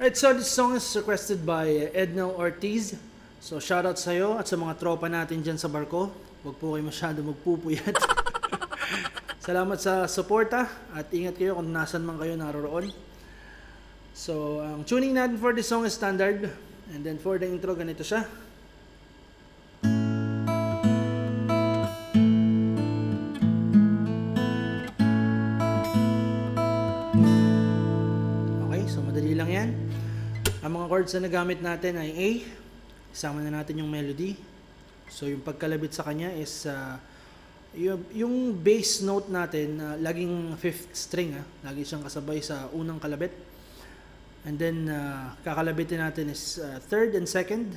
Alright, so this song is requested by Edna Ortiz. So shoutout sa'yo at sa mga tropa natin dyan sa barko. Huwag po kayo masyado magpupuyat. Salamat sa suporta at ingat kayo kung nasan man kayo naroroon. So ang tuning natin for this song is standard. And then for the intro, ganito siya. Okay, so madali lang yan. Ang mga chords na nagamit natin ay A. Isama na natin yung melody. So yung pagkalabit sa kanya is yung bass note natin, laging 5th string. Lagi siyang kasabay sa unang kalabit. And then kakalabitin natin is 3rd and 2nd.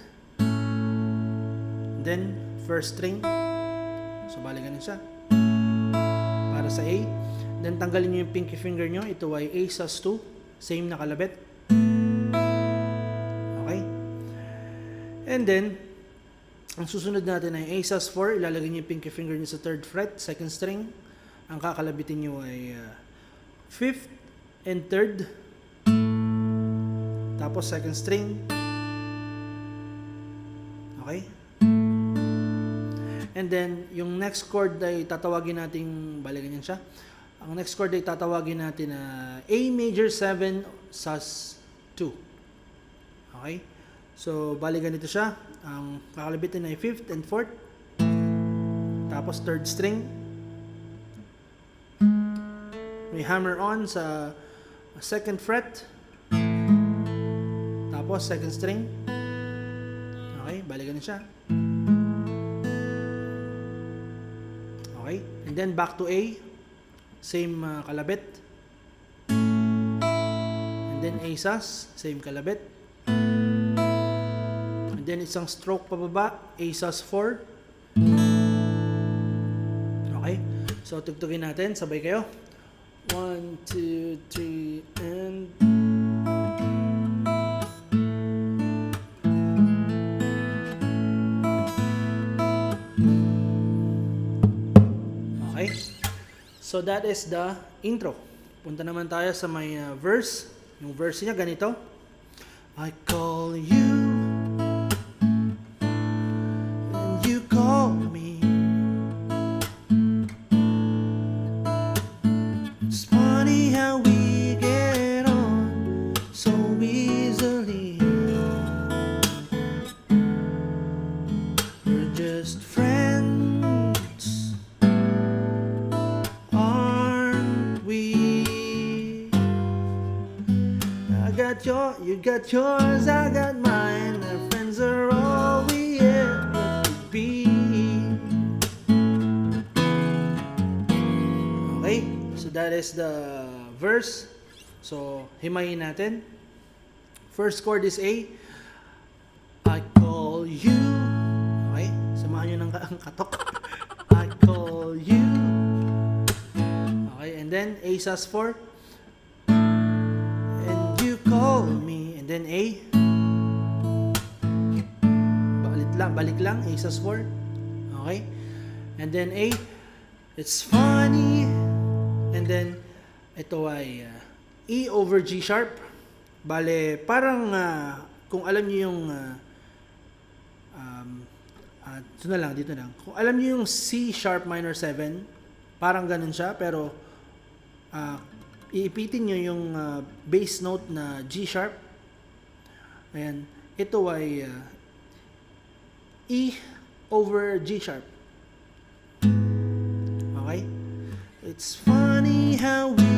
Then 1st string. So bali ganun siya. Para sa A. Then tanggalin nyo yung pinky finger nyo. Ito ay A sus2. Same na kalabit. And then, ang susunod natin ay A sus4. Ilalagay niyo yung pinky finger niyo sa 3rd fret, 2nd string. Ang kakalabitin niyo ay 5th and 3rd. Tapos 2nd string. Okay? And then, yung next chord ay tatawagin natin, bali ganyan siya. Ang next chord ay tatawagin natin na A major 7 sus2. Okay? So, bali ganito siya. Ang kakalabitin ay 5th and 4th. Tapos 3rd string. May hammer on sa 2nd fret. Tapos 2nd string. Okay, bali ganito siya. Okay, and then back to A. Same kalabit. And then A sus, same kalabit. And then isang stroke pababa, A sus4. Okay? So tugtugin natin, sabay kayo. 1, 2, 3, and okay? So that is the intro. Punta naman tayo sa may verse. Yung verse niya ganito. I call you you got yours, I got mine. Our friends are all we ever could be. Okay, so that is the verse. So, himayin natin. First chord is A. I call you. Okay, samahan nyo ng katok. I call you. Okay, and then A sus4. Call me, and then A. Balik lang, A sus4. Okay? And then A. It's funny. And then, ito ay E over G sharp. Bale, parang, kung alam niyo yung, ito na lang, dito lang. Kung alam niyo yung C sharp minor 7, parang ganun siya, pero, iipitin nyo yung bass note na G sharp. Ayan. Ito ay E over G sharp. Okay? It's funny how we...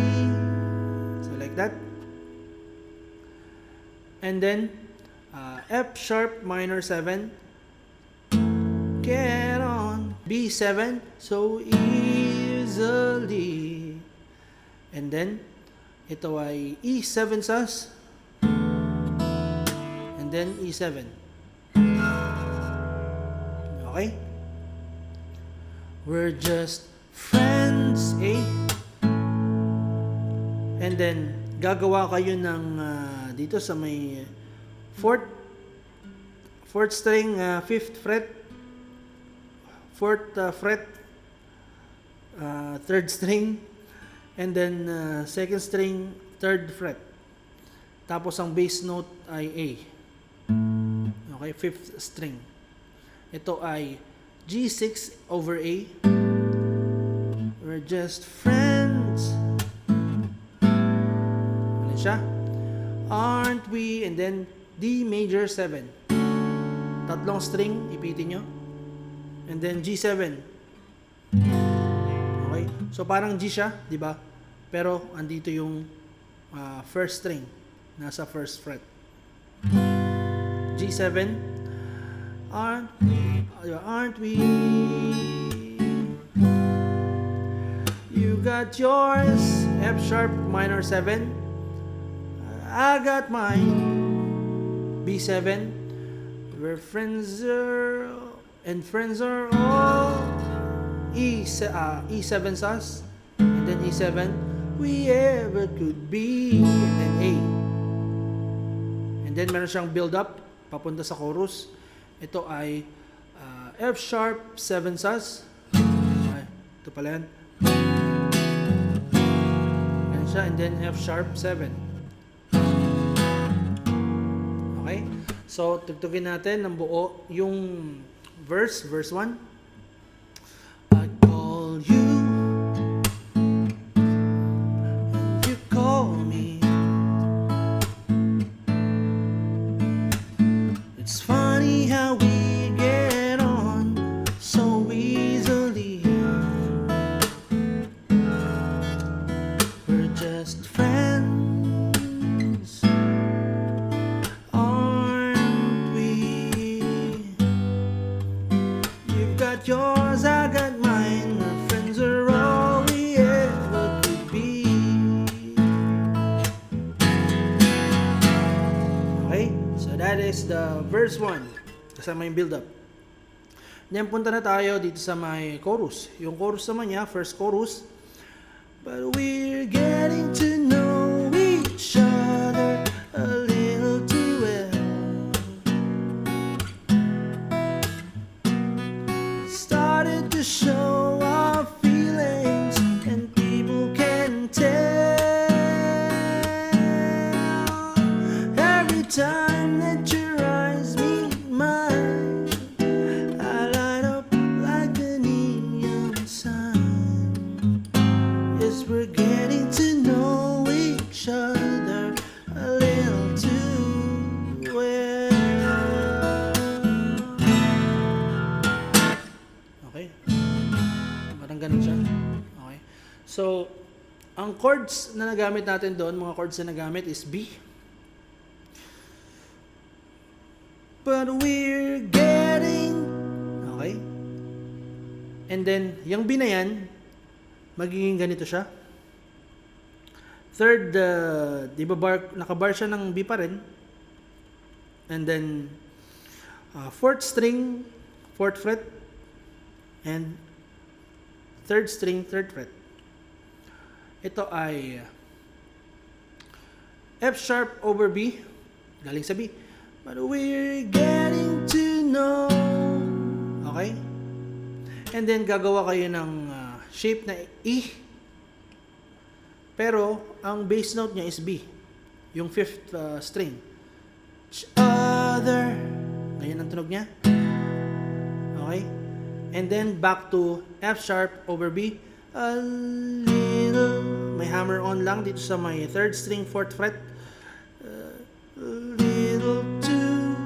So like that. And then, F sharp minor 7. Get on. B7 so easily. And then, ito ay E7 sus. And then E7. Okay? We're just friends, A. And then, gagawa kayo ng dito sa may 4th string, 5th fret, 4th fret, 3rd string, And then, second string, third fret. Tapos, ang bass note ay A. Okay, fifth string. Ito ay G6 over A. We're just friends. Ano siya? Aren't we? And then, D major 7. Tatlong string, ipitin nyo. And then, G7. Okay? So, parang G siya, di ba? Pero, andito yung first string. Nasa first fret. G7. Aren't we? You got yours. F sharp minor 7. I got mine. B7. We're friends and friends are all. E7 sus. And then E7. We ever could be. And then A. And then meron siyang build up papunta sa chorus. Ito ay F sharp 7 sus. Okay, ito pala yan. Yan siya. And then F sharp 7. Okay? So, tugtugin natin ng buo yung verse 1. I call you and you call me. It's funny how we get on so easily. We're just friends, aren't we? You've got yours, I got mine. Our friends are all we ever could be. Okay, so that is the verse 1. Kasama yung build up. Then punta na tayo dito sa may chorus. Yung chorus naman niya, first chorus. But we're getting to know each other a little too well. Started to show our feelings and people can tell. Every time that your eyes meet mine, I light up like a neon sign. Yes, we're getting to know each other a little too well. Okay? Parang ganun siya. Okay. So, ang chords na nagamit natin doon, mga chords na nagamit is B. But we're getting. Okay? And then, yung B na yan, magiging ganito siya. Third, di ba nakabar siya ng B pa rin. And then, fourth string, fourth fret. And third string, third fret. Ito ay F sharp over B. Galing sa B. But we're getting to know. Okay? And then, gagawa kayo ng shape na E. Pero, ang bass note niya is B. Yung fifth string. Each other. Ganyan ang tunog niya. Okay? And then, back to F sharp over B. A little. May hammer on lang dito sa may third string, fourth fret. A little too.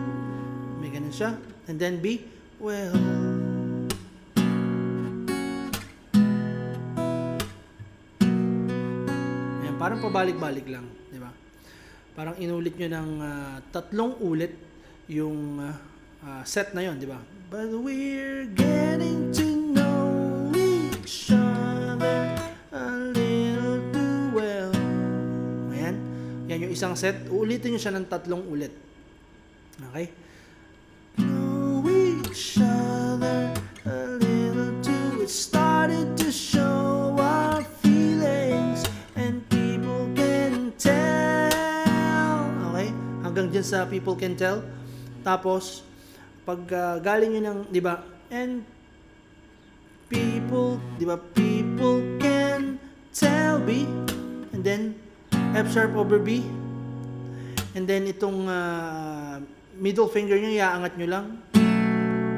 May ganun siya. And then B. Well. Parang pabalik-balik lang, di ba? Parang inulit nyo ng tatlong ulit yung set na yon, di ba? But we're getting to know each other a little too well. Ayan. Yan yung isang set. Uulitin nyo siya ng tatlong ulit. Okay? Know each other a little too. It started to show our feelings and people can tell. Okay? Hanggang dyan sa people can tell. Tapos, pag galing yun ng, di ba, and people, di ba, people can tell B, and then F sharp over B, and then itong middle finger nyo, iaangat nyo lang.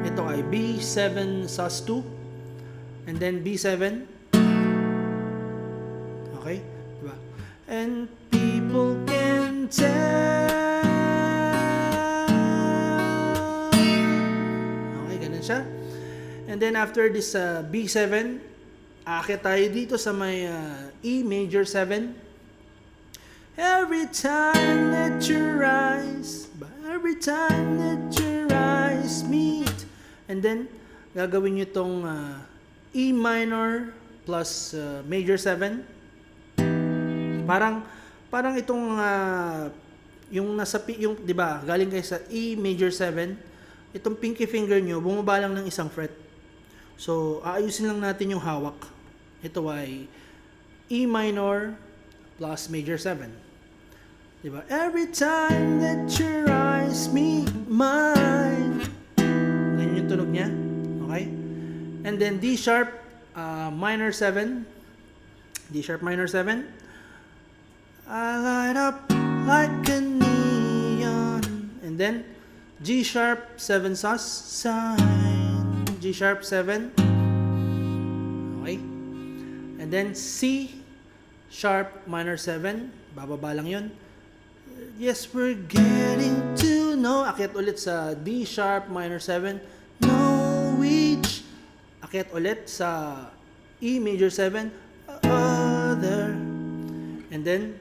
Ito ay B7 sus2, and then B7. Okay? Diba? And people can tell. Okay, ganun siya. And then after this B7, aakyat tayo dito sa may E major 7. Every time that your eyes, every time that your eyes meet. And then, gagawin nyo itong E minor plus major 7. Parang itong yung nasa yung 'di ba, galing kayo sa E major 7, itong pinky finger nyo bumaba lang ng isang fret. So, aayusin lang natin yung hawak. Ito ay E minor plus major 7. 'Di ba? Every time that your eyes meet mine. Ganyan yung tunog niya. Okay? And then D sharp minor 7. D sharp minor 7. I light up like a neon. And then G sharp 7 sus sign. G sharp 7. Okay? And then C sharp minor 7. Bababa lang yun. Yes, we're getting to know. Akyat ulit sa D sharp minor 7. Know each. Akyat ulit sa E major 7. Other. And then,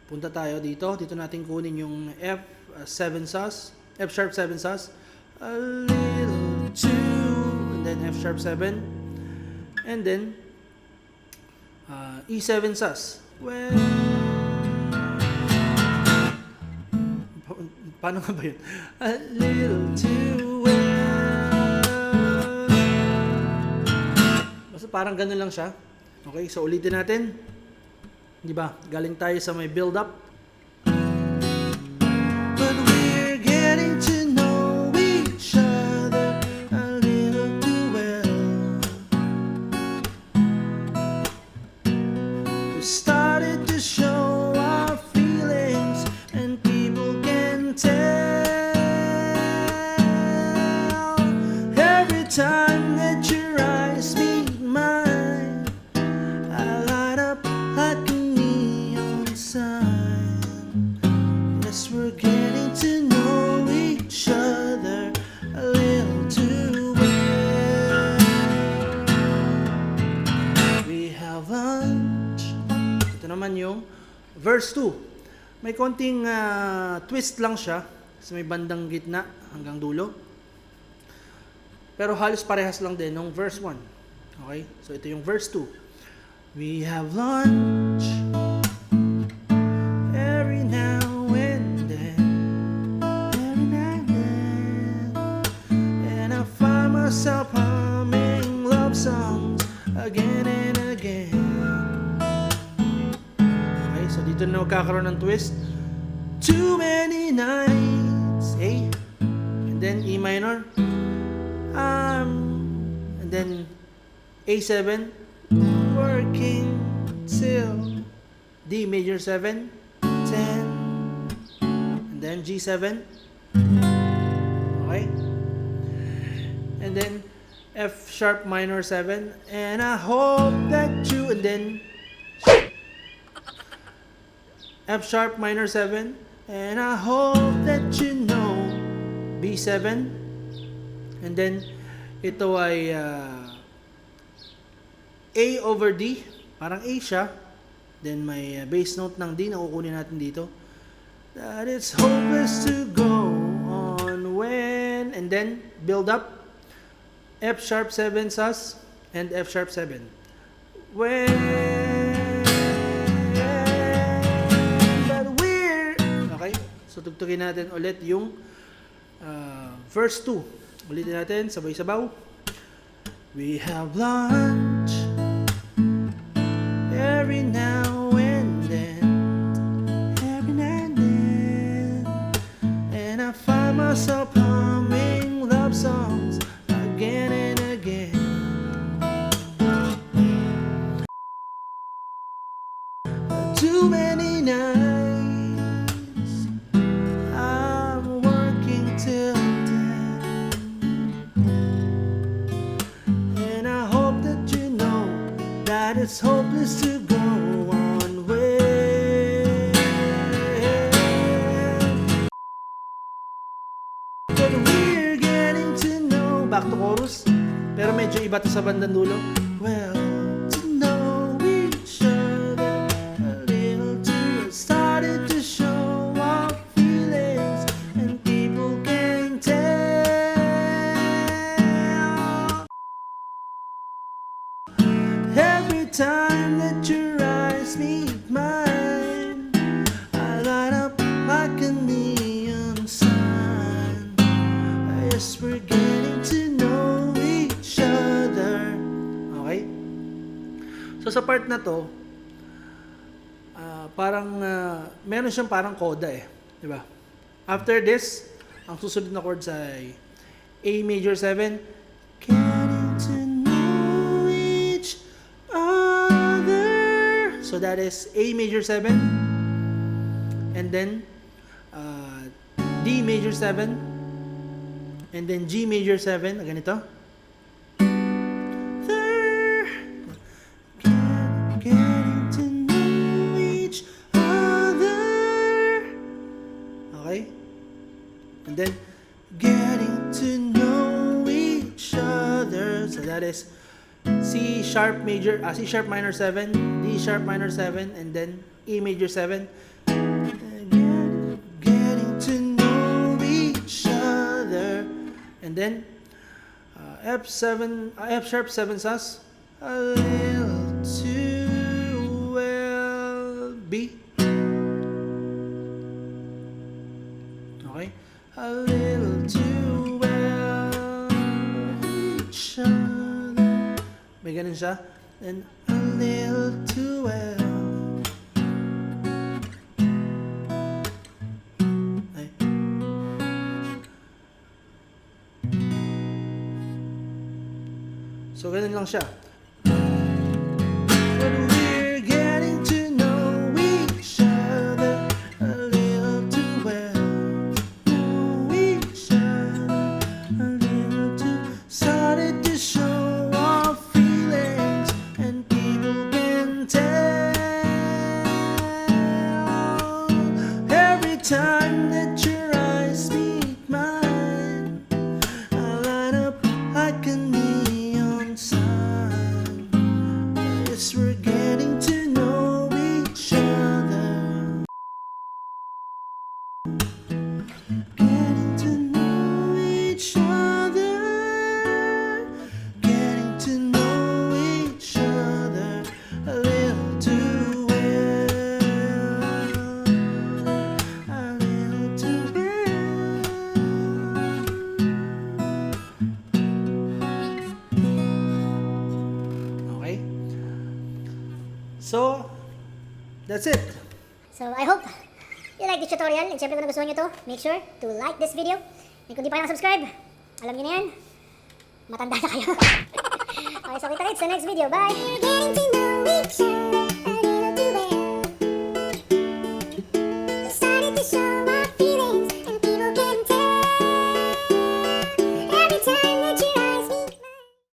punta tayo dito. Dito natin kunin yung F7 sus. F sharp 7 sus. A little too. And then F sharp 7. And then, E7 sus. Well, paano nga ba yun? A little too well. Basta parang ganun lang siya. Okay, so ulitin natin. Di ba? Galing tayo sa may build up. But we're getting to know each other a little too well. We started to show our feelings and people can tell. Every time that your eyes meet mine, I light up like a neon sign. Yes, we're getting to know each other a little too well. We have lunch. Ito naman yung verse 2. May konting twist lang siya sa may bandang gitna hanggang dulo. Pero halos parehas lang din ng verse 1. Okay? So ito yung verse 2. We have lunch every now and then. Every now and then. And I find myself humming love songs again and again. So dito na magkakaroon ng twist. Too many nights, A, and then E minor, and then A7, working till D major 7, 10, and then G7, okay, and then F sharp minor 7, and I hope that you, and then F sharp minor 7, and I hope that you know B7, and then ito ay A over D, parang A siya, then may bass note ng D na kukunin natin dito, that it's hopeless to go on when, and then build up F sharp 7 sus and F sharp 7 when. So, tugtugin natin ulit yung verse 2. Ulitin natin, sabay-sabaw. We have lunch every now and then. Every now and then. And I find myself humming love songs again and again. chorus. Pero medyo iba to sa bandang dulo. Well, to know each other a little too started to show our feelings and people can tell. Every time that your eyes meet mine, I light up like a neon sign. I guess we're getting to know each other. Okay? So sa part na to, meron siyang parang coda eh. Diba? After this, ang susunod na chords ay A major 7, getting to know each other. So that is A major 7, and then D major 7, and then G major 7, ganito. There, getting to know each other. Okay? And then getting to know each other. So that is C sharp minor 7, D sharp minor 7, and then E major 7. Getting to know each other, and then F sharp 7 sus, a little too well, B. Okay, a little too well each other. May ganun siya. And a little too well. Ay. So, ganun lang siya. But we're getting to know each other a little too well. Know each other a little too. Started to show our feelings and people can tell. Every time that your eyes meet mine, I light up like a neon sign. Yes, we're getting to know each other. Getting to know each other. Getting to know each other a little too well. A little too well. Okay? So, that's it. So, I hope you like this tutorial. And syempre kung nagustuhan nyo to, make sure to like this video. And kung di pa kayo subscribe, alam nyo na yan, matanda na kayo. Okay, so kita-kits sa next video. Bye!